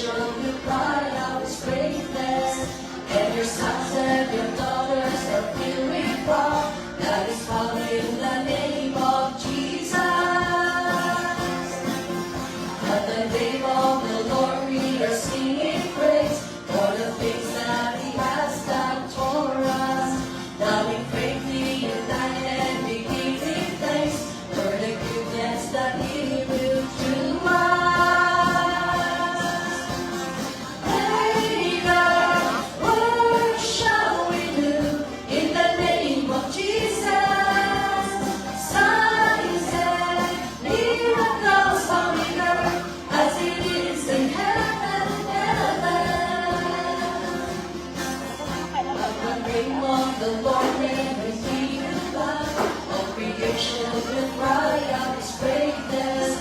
congregation will cry out His greatness, and your sons and your daughters are filled with pride that is calling the name of Jesus. At the name of the Lord we are singing praise for the things that He has done for us. Now we faithfully unite and we give Him thanks for the goodness that He will do us. Hey God, what shall we do in the name of Jesus? Signs and miracles on the earth as it is in heaven. At the name of the Lord every knee will bow, all creation will cry out His greatness,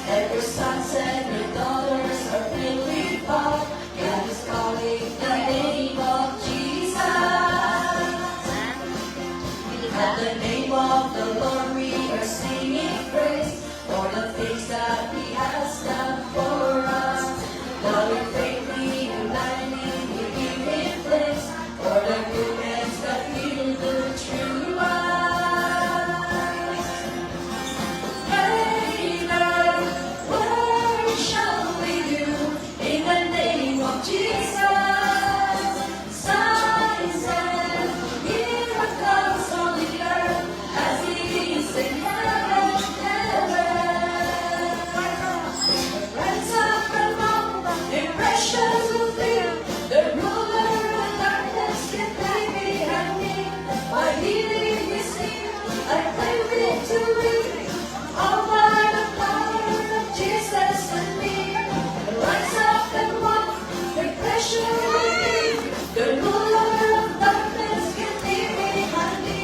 and your sons and your daughters are filled with power. God is calling the name of Jesus. At the name of the Lord we are singing praise for the things that He has done for us. Now in faith we unite and we give Him thanks for the goodness that He will do through us. Hey Lord, what shall we do in the name of Jesus? Signs and miracles on the earth as it is in heaven. Rise up among the precious will feel the ruler of darkness can play behind me. My healing is here, I claim victory. All by the power of Jesus and me. Rise up and walk, the pressure will feel the ruler of darkness can play behind me.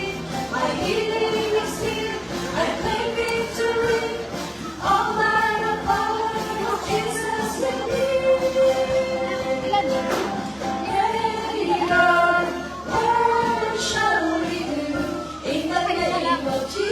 My healing is here, I claim victory. All by the power of Jesus and me. Yeah, Lord, what shall we do in the name of Jesus?